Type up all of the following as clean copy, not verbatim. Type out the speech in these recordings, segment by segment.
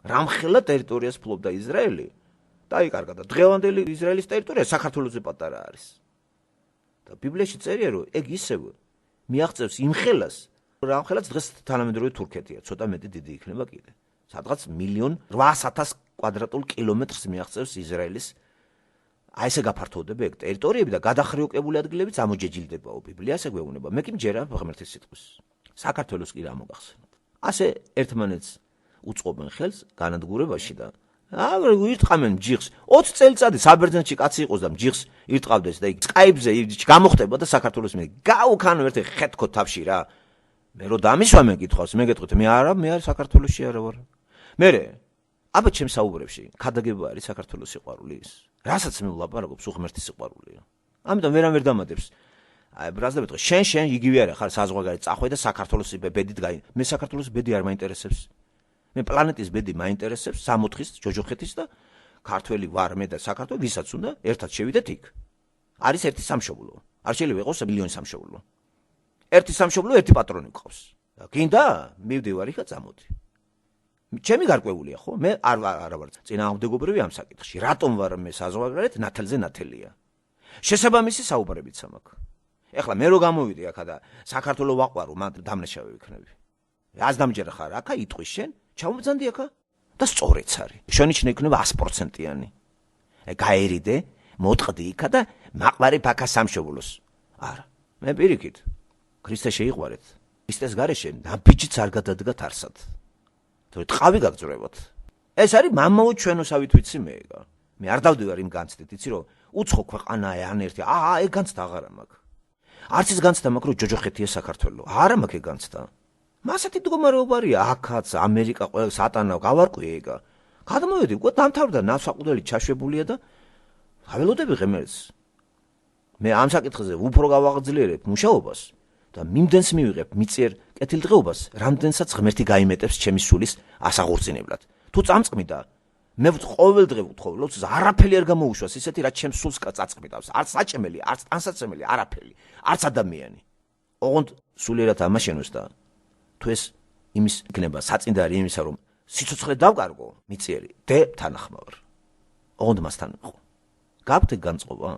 რამხელა ტერიტორიას ფლობდა ისრაელი. დაიკარგა და დღევანდელი ისრაელის ტერიტორია საქართველოზე პატარა არის. და ბიბლიაში წერია, რომ ეგ ისევ მიაღწევს იმ ხელას, რამხელაც დღეს თანამედროვე თურქეთია, ცოტა მეტი დიდი იქნება კიდე. სადღაც 1,800,000 კვადრატულ კილომეტრს მიაღწევს ისრაელის აი ესე გაფართოვდება ეგ ტერიტორიები და გადახრიოკებული ადგილებიც ამოჯეჯილდებაო ბიბლიას ეგვეუბნება. მე კი მჯერა ღმერთის სიტყვის. საქართველოს კი რა მოგახსენოთ. ასე ერთმანეთს უწყობენ ხელს განადგურებაში და ირტყამენ ჯიხს 20 წელიწადი საბერძნეთში კაცი იყოს და ჯიხს ირტყავდეს და იქ სკაიპზე გამოხდება და საქართველოს მე გაუქანო ერთი ხეთქო თავში რა. მე რო დამისვა მე კითხავს, მე გეტყვით, მე არ საქართველოსში არა ვარ. მე აბა ჩემს საუბრებში ქადაგება არის საქართველოს სიყვარულის. რასაც მე ვლაპარაკობ, ღმერთის სიყვარულია. ამიტომ ვერ დამადებს. აი ბრაზდებით ხო შენ იგივე არა ხარ საზღვარგარეთ წახვე და საქართველოს ბედით გაი. მე საქართველოს ბედი არ მაინტერესებს. მე პლანეტის ბედი მაინტერესებს 64-ის, ჯოჯოხეთის და ქართველი ვარ მე და საქართველოს ვისაც უნდა ერთად შევიდეთ იქ. არის ერთი სამშობლო. არ შეიძლება იყოს მილიონი სამშობლო. ერთი სამშობლო, ერთი პატრონი გყავს. გინდა? მივდივარ იქა წამოდი. ჩემი გარკვეულია ხო? მე არ ვარ წინააღმდეგობრივი ამ საკითხში. რატომ ვარ მე საზღვარგარეთ ნათელზე ნათელია. შესაბამისი საუბრებიც მაქვს. ეხლა მე რო გამოვიდე აქა და საქართველოს ვაყვარო, მან დამნაშავე ვიქნები. ას დამჯერა ხარ აქა იტყვის შენ? ჩამობძანდი აქა და სწორეც არის. შონიშნე იქნება 100%-იანი. გაერიდე, მოტყდი იქა და მაყვარი ფაქა სამშობლოს. არა, მე პირიქით. ქრისტე შეიყვარეთ. ქრისტეს გარეშე ნაბიჯიც არ გადადგათ არსად. თორე ტყავი გაგძვრებოთ. ეს არის მამაო ჩვენოსავით ვიცი მე ეგა. მე არ დავდივარ იმ განცდით, იცი რომ უცხო ქვეყანაა ან ერთი. ეგ განცდა აღარა მაქვს. არც ის განცდა მაქვს რომ ჯოჯოხეთია საქართველო. არა მაქვს ეგ განცდა. მასეთი მდგომარეობარია აქაც ამერიკა ყველა სატანა გავარკვიე ეგა. გადმოვედი, უკვე დამთავრდა ნავსაყუდელი ჩაშვებულია და გაველოდები ღმერთს. მე ამ საკითხზე უფრო გავაღძლიერებ მუშაობას და მიმდენს მივიღებ მიწიერ კეთილდღეობას, რამდენსაც ღმერთი გაიმეტებს ჩემი სულის ასაღურწინებლად. თუ წამწყმიდა, მე ყოველდღე ვთხოვ, ლოცვას არაფერი არ გამოუშვას, ისეთი რაც ჩემს სულს წაწმიდავს. არც საჭემელი, არც ტანსაცემელი, არაფერი, არც ადამიანი. ოღონდ სულიერად ამაშენოს და თუ ეს იმის იქნება საწინდარი იმისა, რომ სიცოცხლე დავკარგო, მიწიერი, თანახმავარ. ოღონდ მასთან ვიყო. გაქვთ განწყობა?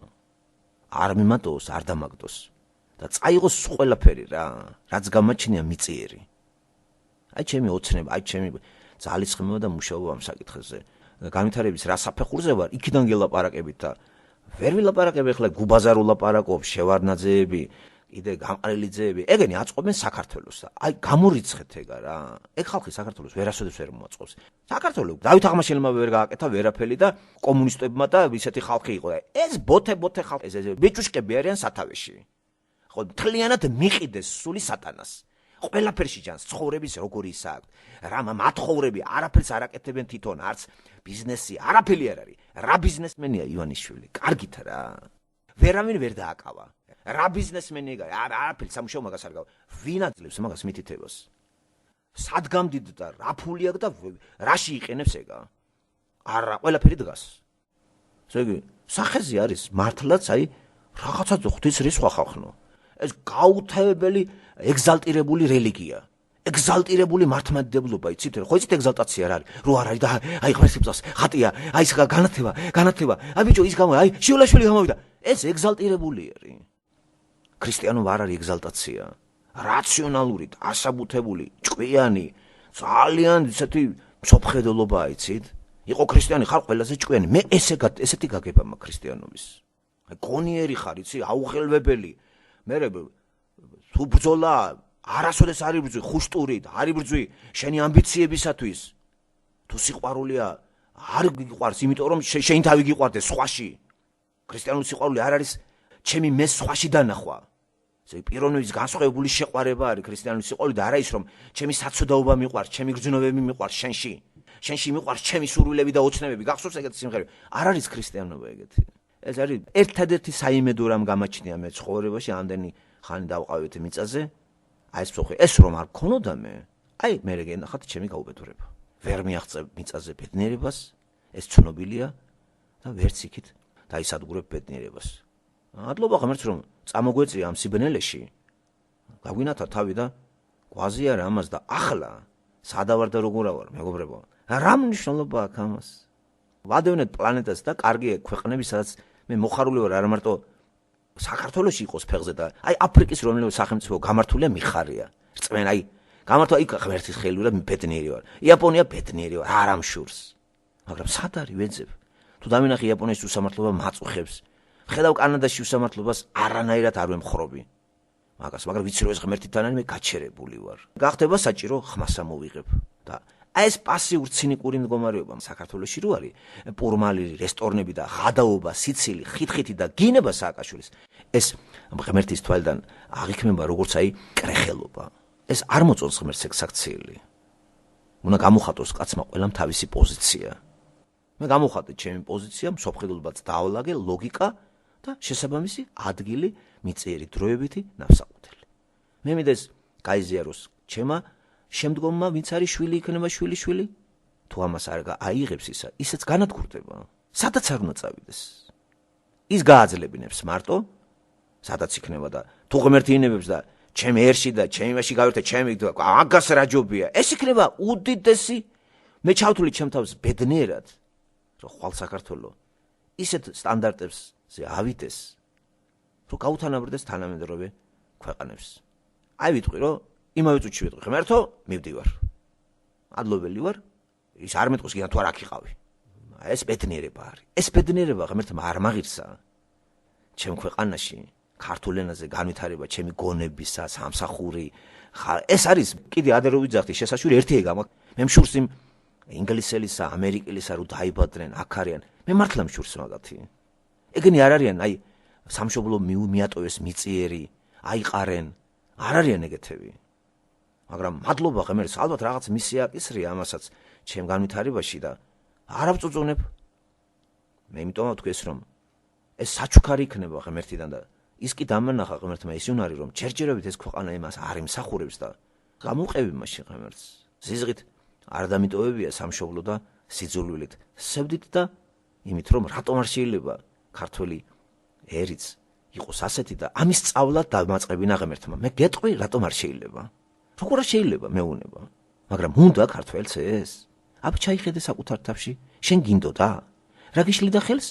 არ მიმატოს, არ დამაგდოს. და წაიღოს ყველაფერი რა, რაც გამაჩნია მიწიერი. აი ჩემი ოცნება, აი ჩემი ძალისხმევა და მუშაობა ამ საკითხზე. განვითარების რა საფეხურზე ვარ, იქიდან გელაპარაკებით და ვერ ვილაპარაკებ ახლა გუბაზარ ულაპარაკობ, შევარნაძეები, კიდე გამყრელიძეები, ეგენი აწყობენ საქართველოს და აი გამორიცხეთ ეგა რა. ეგ ხალხი საქართველოს ვერასოდეს ვერ მოაწყობს. საქართველოს დავით აღმაშენებმა ვერ გააკეთა ვერაფერი და კომუნისტებმა და ისეთი ხალხი იყო. ეს ბოთე ხალხი, ეს ბიჭუშკები არიან სათავეში. ხო, მთლიანად მიყიდეს სული სატანას. ყველაფერში ჯანს ცხოვრების როგორი ისაა. რა მათხოვრები არაფერს არ აკეთებენ თვითონ, არც ბიზნესი, არაფერი არ არის. რა ბიზნესმენია ივანიშვილი? კარგით რა. ვერავინ ვერ დააკავა. რა ბიზნესმენი ეგა? არაფერი სამუშაო მაგას არ გავა. ვინ აძლევს მაგას მითითებას? სად გამდიდ და რა ფული აქვს და რაში იყენებს ეგა? არა, ყველაფერი დგას. ესე იგი, სახეზე არის მართლაც აი რაღაცა ღვთის სხვა ხალხნო. ეს გაუთავებელი ეგზალტირებული რელიგია. ეგზალტირებული მართლმადიდებლობა, იცით, ხო იცით ეგზალტაცია რა არის? რო არ არის და აი ღმერთს ხატია, აი ეს განათება. აი ბიჭო ის აი შიულაშვილი გამოვიდა. ეს ეგზალტირებული არის. ქრისტიანობა არ არის ეგზალტაცია. რაციონალური, ასაბუთებული, ჭკვიანი, ძალიან ისეთი მსოფლმხედველობაა, იცით? იყო ქრისტიანი ხარ ყველაზე ჭკვიანი. მე ესეთი გაგება მაქვს ქრისტიანობის. აი გონიერი ხარ, იცი, აუხელვებელი. მე თუ ბრძოლა არასოდეს არ იბრძვი ხუშტურით, არ იბრძვი შენი ამბიციებისათვის. თუ სიყვარულია არ გიყვარს, იმიტომ რომ შენ თავი გიყვარდეს სხვაში. ქრისტიანული სიყვარული არ არის ჩემი მე სხვაში დანახვა. ესე პიროვნების განსხვავებული შეყვარება არის ქრისტიანული სიყვარული და არა ის რომ ჩემი საცოდაობა მიყვარს, ჩემი გრძნობები მიყვარს შენში. შენში მიყვარს ჩემი სურვილები და ოცნებები. გახსოვს ეგეთი სიმღერები? არ არის ქრისტიანობა ეგეთი. ეს არის ერთადერთი საიმედო რამ გამაჩნია მე ცხოვრებაში, ამდენი ხანი დავყავით მიწაზე. აი ეს ფსოხი, ეს რომ არ გქონოდა მე, აი მე გენახათ ჩემი გაუბედურება. ვერ მიაღწევ მიწაზე ბედნიერებას, ეს ცნობილია და ვერც იქით დაისადგურებ ბედნიერებას. ადლობა ღმერთს რომ წამოგვეწია ამ სიბნელეში. გაგვინათა თავი და გვაზიარა ამას და ახლა სადავარ და როგორ ავარ, მეგობრებო. რა მნიშვნელობა აქვს ამას? ვადევნეთ პლანეტას და კარგია ქვეყნები, სადაც მე მოხარული ვარ არა მარტო საქართველოში იყოს ფეხზე და აი აფრიკის რომელიმე სახელმწიფო გამართულია მიხარია. რწმენ აი გამართვა იქ ღმერთის ხელი და ბედნიერი ვარ. იაპონია ბედნიერი ვარ, არ ამშურს. მაგრამ სად არის ვეძებ? თუ დამინახე იაპონიის უსამართლობა მაწუხებს. ხედავ კანადაში უსამართლობას არანაირად არ ვემხრობი. მაგრამ ვიცი რომ ეს ღმერთთან არის მე გაჩერებული ვარ. გახდება საჭირო ხმას ამოვიღებ და აი ეს პასიურ ცინიკური მდგომარეობა საქართველოში რო არის, პურმალი, რესტორნები და ღადაობა, სიცილი, ხითხითი და გინება სააკაშვილის. ეს ღმერთის თვალიდან აღიქმება როგორც აი კრეხელობა. ეს არ მოწონს ღმერთს ეგ საქციელი. უნდა გამოხატოს კაცმა ყველამ თავისი პოზიცია. მე გამოვხატე ჩემი პოზიცია, მსოფლმხედველობაც დაავლაგე, ლოგიკა და შესაბამისი ადგილი მიწიერი დროებითი ნავსაყუდელი. მე მინდეს გაიზიაროს ჩემა შემდგომმა ვინც არის შვილი იქნება შვილი თუ ამას არ აიღებს ისა ისეც განადგურდება. სადაც არ უნდა წავიდეს. ის გააძლებინებს მარტო სადაც იქნება და თუ ღმერთი ინებებს და ჩემი ერში და ჩემი მასში გავერთე ჩემი აგას რა ჯობია. ეს იქნება უდიდესი მე ჩავთვლი ჩემ თავს ბედნიერად რომ ხვალ საქართველო ისეთ სტანდარტებზე ავიდეს რომ გაუთანაბრდეს თანამედროვე ქვეყანებს. აი ვიტყვი რომ იმავე წუთში ვიტყვი ღმერთო მივდივარ. ადლობელი ვარ. ის არ მეტყვის კიდე თუ არ აქიყავი. ეს ბედნიერება არის. ეს ბედნიერება ღმერთმა არ მაღირსა. ჩემ ქვეყანაში ქართულ ენაზე განვითარება ჩემი გონებისა, სამსახური. ეს არის კიდე ადრე ვიძახდი შესაშვილი ერთი ეგ ამაქვს. მე მშურს იმ ინგლისელისა, ამერიკელისა რო დაიბადნენ, აქ არიან. მე მართლა მშურს მაგათი. ეგენი არ არიან, აი სამშობლო მიატოვეს მიწიერი, აიყარენ. არ არიან ეგეთები. მაგრამ მადლობა ღმერთს, ალბათ რაღაც მისია აკისრია ამასაც ჩემ განვითარებაში და არ ავწუწუნებ. მე იმიტომ ვთქვი ეს რომ ეს საჩუქარი იქნება ღმერთიდან და ის კი დამანახა ღმერთმა ის უნარი რომ ჯერჯერობით ეს ქვეყანა იმას არ იმსახურებს და გამოყევი მაშინ ღმერთს. ზიზღით არ დამიტოვებია სამშობლო და სიძულვილით. სევდით და იმით რომ რატომ არ შეიძლება ქართველი ერიც იყოს ასეთი და ამის სწავლად დამაწყებინა ღმერთმა. მე გეტყვი რატომ არ შეიძლება? როგორ არ შეიძლება მეუნება? მაგრამ უნდა ქართველს ეს? აბა ჩაიხედე საკუთარ თავში, შენ გინდოდა? რა გიშლიდა ხელს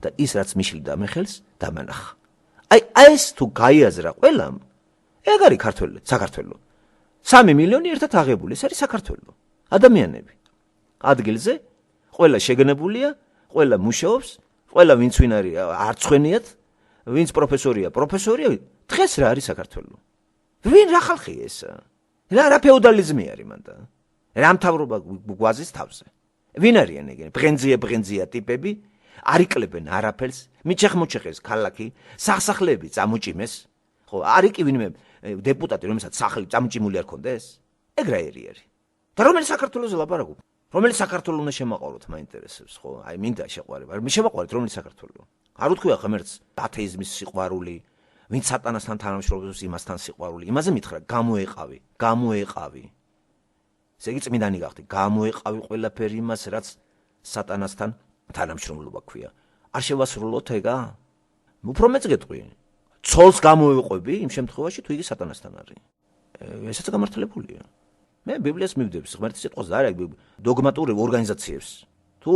და ის რაც მიშლიდა მე ხელს დამანახა. აი ეს თუ გაიაზრა ყველამ, ეგ არის ქართველი, საქართველო. 3 მილიონი ერთად აღებული, ეს არის საქართველო. ადამიანები. ადგილზე ყველა შეგნებულია, ყველა მუშაობს, ყველა ვინც ვინ არის არცხვენიათ, ვინც პროფესორია, დღეს რა არის საქართველო? ვინ რა ხალხია ეს? რა ფეოდალიზმი არის მანდა? რა მთავრობა გვაზის თავზე? ვინ არიან ეგენი? ბღენძია ტიპები, არ იკლებენ არაფერს, მიჩეხმოჩეხეს ქალაქი, სახსახლები წამოჭიმეს. ხო, არ იქ ვინმე დეპუტატი, რომელსაც სახლი წამოჭიმული არ ქონდეს? ეგ რა ერი არის? და რომელი საქართველოზე ლაპარაკობ? რომელი საქართველო უნდა შემაყაროთ, მაინტერესებს, ხო? აი მინდა შეყვარება. მე შემაყარეთ რომელი საქართველო? არ უთქვია ღმერთს ათეიზმის სიყვარული, ვინც სატანასთან თანამშრომლობს იმასთან სიყვარული. იმაზე მითხრა, გამოეყავი. ესე იგი წმინდანი გახდი, გამოეყავი ყველაფერი იმას, რაც სატანასთან თანამშრომლობა ქვია. არ შევასრულოთ ეგა? უფრო მეც გეტყვი. ცოლს გამოეყვები იმ შემთხვევაში თუ იგი სატანასთან არის. ესაც გამართლებულია. მე ბიბლიას მივდებს, ღმერთის სიტყვას და არა დოგმატურ ორგანიზაციებს. თუ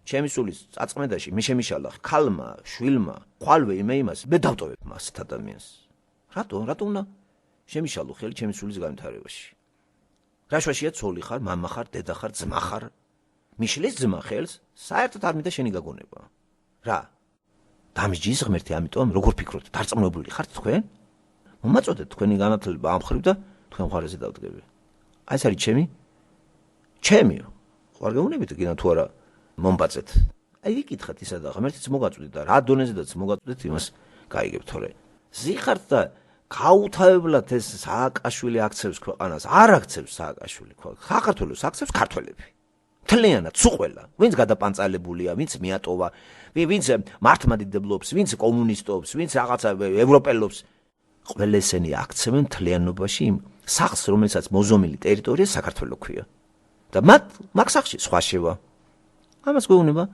ჩემი სულის წაწმენდაში მე შემიშალა ქალმა, შვილმა, ხვალვე იმას, მე დავტოვებ მას ადამიანს. რატო უნდა შემიშალო ხელი ჩემი სულის განვითარებაში? რა შვაშია ცოლი ხარ, მამა ხარ, დედა ხარ, ძმა ხარ? მიშლის ძმა ხელს, საერთოდ არ მინდა შენი გაგონება. რა? დამიჯის ღმერთი, ამიტომ როგორ ფიქრობთ? დარწმუნებული ხართ თქვენ? მომაწოდეთ თქვენი განათლება ამ ხრივ და თქვენ მხარეზე დავდგები. აი ეს არის ჩემი. ხარ გეუბნებით კიდე თუ არა მომბაწეთ. აი ვიკითხეთ ისა და ღმერთიც მოგაწვდით და რა დონეზედაც მოგაწვდით იმას გაიგებ თორე. ზიხართ და გაუთავებლად ეს სააკაშვილი აქცევს ქვეყანას, არ აქცევს სააკაშვილი ქვეყანას. საქართველოს აქცევს ქართველები. მთლიანად სუყველა, ვინც გადაპანწალებულია, ვინც მიატოვა, ვინც მართლმადიდებლობს, ვინც კომუნისტობს, ვინც რაღაცა ევროპელობს. ყველა ესენი აქცევენ მთლიანობაში იმ სახლს, რომელსაც მოზომილი ტერიტორია საქართველო ქვია. და მაგ სახლში სხვა შევა. ამას გვეუბნება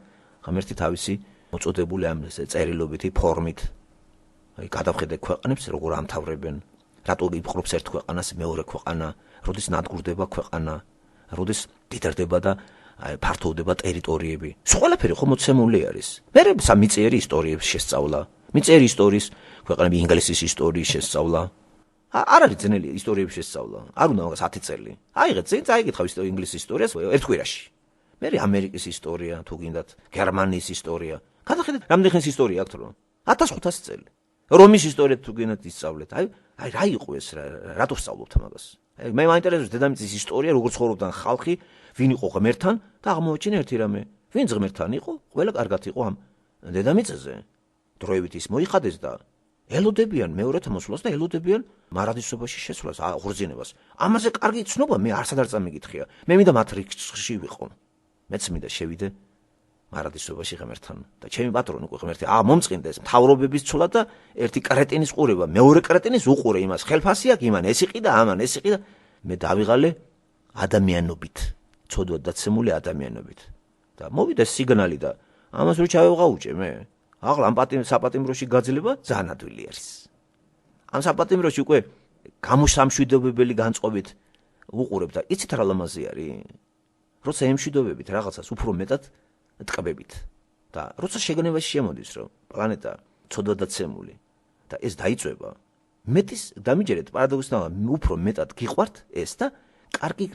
ღმერთი თავისი მოწოდებული ამ წერილობითი ფორმით. აი გადავხედე ქვეყნებს როგორ ამთავრებენ, რატო იპყრობს ერთ ქვეყანას მეორე ქვეყანა, როდის ნადგურდება ქვეყანა, როდის დიდრდება და აი ფართოვდება ტერიტორიები. ყველაფერი ხო მოცემული არის. მერე სამიწიერი ისტორიების შესწავლა. მიწიერი ისტორიის, ქვეყნები ინგლისის ისტორიის შესწავლა. არ არის ძნელი ისტორიების შესწავლა. არ უნდა მაგას 10 წელი. აიღეთ წინ წაიგითხავ ინგლისის ისტორიას ერთ კვირაში. მერე ამერიკის ისტორია, თუ გინდათ, გერმანიის ისტორია. გადახედეთ, რამდენი ხნის ისტორია აქვს რომ 1500 წელი. რომის ისტორია თუ გინდათ ისწავლეთ. აი რა იყო ეს რატო ვსწავლობთ მაგას? აი მე მაინტერესებს დედამიწის ისტორია, როგორ ცხოვრობდა ხალხი, ვინ იყო ღმერთთან და აღმოაჩინა ერთი რამე. ვინც ღმერთთან იყო, ყველა კარგად იყო ამ დედამიწაზე. დროებით ის მოიხადეს და ელოდებიან მეორეთა მოსვლას და ელოდებიან მარადისობაში შესვლას, აღორძინებას. ამაზე კარგი ცნობა მე არსად არ წამიგითხია. მე მინდა მათ რიცხვში ვიყო. მეც მინდა შევიდე მარადისობაში ღმერთთან და ჩემი პატრონი უკვე ღმერთი მომწყინდეს მთავრობების ცოლა და ერთი კრეტინის ყურება, მეორე კრეტინის უყურე იმას. ხელფასი აქვს იმან, ეს იყიდა, ამან ეს იყიდა. მე დავიღალე ადამიანობით, ცოდვად დაცემული ადამიანობით. და მოვიდა სიგნალი და ამას რო ჩავეღაუჭე მე. ახლა ამ საპატიმროში გაძლება ძალიან ადვილი არის. ამ საპატიმროში უკვე გამოსამშვიდობებელი განწყობით უყურებ და იცით რა ლამაზი არის? როცა ემშვიდობებით რაღაცას უფრო მეტად ტკბებით და როცა შეგნებაში შემოდის რომ პლანეტა ცოდვადაცემული და ეს დაიწვება, მეტის დამიჯერეთ პარადოქსალურად უფრო მეტად გიყვართ ეს და კარგი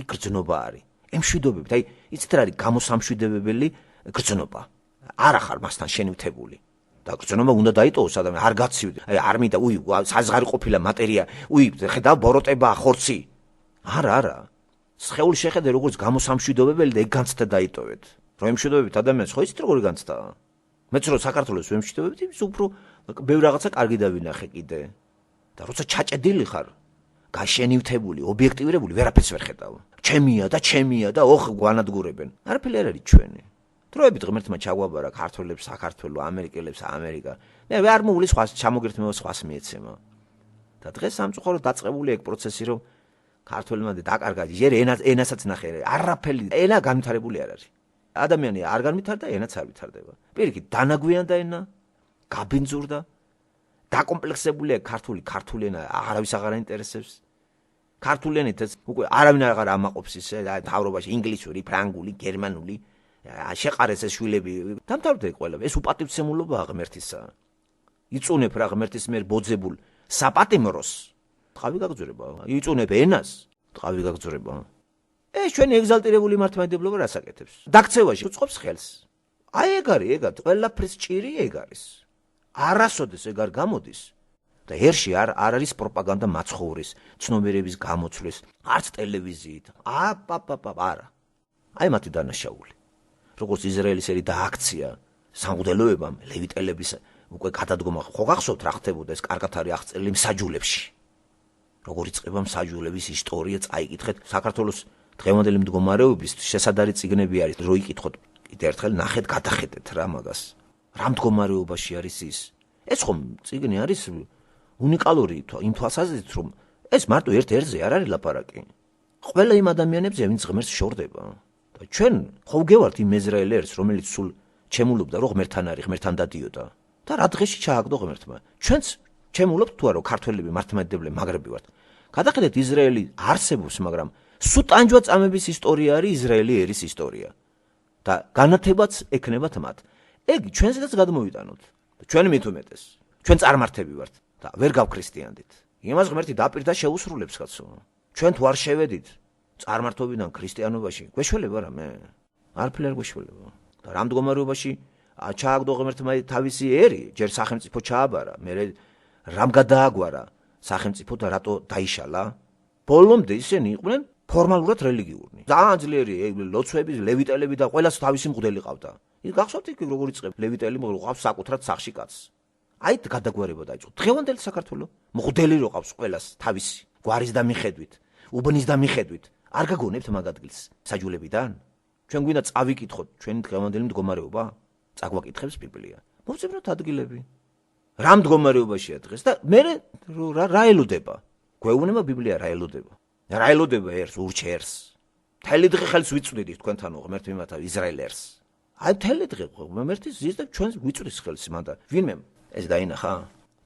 გრძნობა არის. ემშვიდობებით, აი იცით რა არის გამოსამშვიდებელი გრძნობა. არ ახარ მასთან შენივთებული და გრძნობა უნდა დაიტოვოს ადამიანი არ გაცივდე აი არ მინდა საზღარი ყოფილა მატერია ხედავ ბოროტება ხორცი არა სხეული შეხედე როგორც გამოსამშვიდობებელი და ეგ განცდა დაიტოვეთ რომ ემშვიდობებით ადამიანს ხო იცით როგორი განცდა მეც რო საქართველოს ვემშვიდობებით ის უფრო ბევრ რაღაცა კარგი დავინახე კიდე და როცა ჩაჭედილი ხარ გაშენივთებული ობიექტივირებული ვერაფერს ვერ ხედავ ჩემია და ოხ გვანადგურებენ არაფერი არ არის ჩვენი დროებით ღმერთმა ჩაგვაბარა ქართველებს საქართველოს ამერიკელებს ამერიკა მე არ მოვული სხვა ჩამოგერთმევა სხვას მიეცემა და დღეს სამწუხაროდ დაწყებული ეგ პროცესი რომ ქართველებმა დაკარგა ჯერ ენასაც ნახე არაფერი ენა განვითარებული არ არის ადამიანი არ განვითარდა ენაც არ ვითარდება პირიქით დანაგვიანდა ენა გაბინძურდა დაკომპლექსებულია ქართული ენა არავის აღარ აინტერესებს ქართული ენით უკვე არავინ აღარ ამაყობს ისე თავრობაში ინგლისური ფრანგული გერმანული შეყარეს ეს შვილები დამთავრდა ყველა ეს უპატივცემულობაა ღმერთისა იწუნებ რა ღმერთის მიერ ბოძებულ საპატიმროს ტყავი გაგძურება იწუნებ ენას ტყავი გაგძურება ეს ჩვენი ეგზალტირებული მართლმადიდებლობა რას აკეთებს დაქცევაში უწყობს ხელს აი ეგ არის ყველაფრის ჭირი ეგ არის არასოდეს ეგ არ გამოდის და ერში არ არის პროპაგანდა მაცხოვრის ცნობიერების გამოცვლის არც ტელევიზიით არა აი მათი დანაშაული როგორც ისრაელის ერი დააქცია სამღვდელოებამ ლევიტელების უკვე გადადგომა ხო გახსოვთ რა ხდებოდა ეს კარგად არის აღწერილი მსაჯულებში როგორ იწყება მსაჯულების ისტორია წაიკითხეთ საქართველოს დღევანდელი მდგომარეობის შესადარი წიგნები არის რო იკითხოთ კიდე ერთხელ ნახეთ გადახედეთ რა მაგას რა მდგომარეობაში არის ეს ხომ წიგნი არის უნიკალური იმ თვალსაზრისით რომ ეს მარტო ერთ-ერთზე არ არის ლაპარაკი ყველა იმ ადამიანებზე ვინც ღმერთს შორდება ჩვენ ხო ვგევართ იმ ეძრაელერს რომელიც სულ ჩემულობდა რომ ღმერთთან არის ღმერთთან დადიოდა და რა დღეში ჩააგდო ღმერთმა ჩვენც ჩემულობთ თუ არა რომ ქართველები მართლმადიდებლები მაგრები ვართ გადახედეთ ისრაელი არსებობს მაგრამ სულ ტანჯვა წამების ისტორია არის ისრაელი ერის ისტორია და განათებაც ექნებათ მათ ეგ ჩვენზედაც გადმოვიტანოთ ჩვენ მით უმეტეს ჩვენ წარმართები ვართ და ვერ გავქრისტიანდით იმას ღმერთი დაპირდა შეუსრულებს კაცო ჩვენ თუ არ შევედით წარმართობიდან ქრისტიანობაში გვეშველება რა მე არაფერი არ გვეშველება და რამ მდგომარეობაში ჩააგდო ღმერთმა თავისი ერი ჯერ სახელმწიფო ჩააბარა მე რამ გადააგვარა სახელმწიფო და რატო დაიშალა ბოლომდე ისინი იყვნენ ფორმალურად რელიგიურნი ძალიან ძლიერი ლოცვები ლევიტელები და ყველას თავისი მღვდელი ყავდა ის გახსოვთ იქ როგორ იწყებ ლევიტელი ყავს საკუთრად სახში კაცს აი გადაგვარება დაიწყო დღევანდელი საქართველო მღვდელი რო ყავს ყველას თავისი გვარის და მიხედვით უბნის და მიხედვით არ გაგონებთ მაგ ადგილს საჯულებიდან ჩვენ გვინდა წავიკითხოთ ჩვენი დღევანდელი მდგომარეობა წაგვაკითხებს ბიბლია მოვწებნოთ ადგილები რა მდგომარეობაშია დღეს და მე რა ელოდება გვეუბნება ბიბლია რა ელოდება ერს ურჩერს თელი დღე ხელს ვიწვდით თქვენთანო ღმერთ მიმათა ისრაელერს აი თელი დღე ღმერთი ზის და ჩვენს ვიწვდის ხელს მანდა ვინმე ეს დაინახა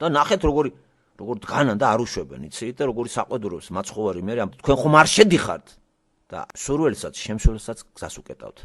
და ნახეთ როგორ დგანან და არ უშვებენ იცით და როგორი საყვედურობს მაცხოვარი მე თქვენ ხომ არ შედიხართ და სურვილსაც, შემსრულებელსაც გზას უკეტავთ.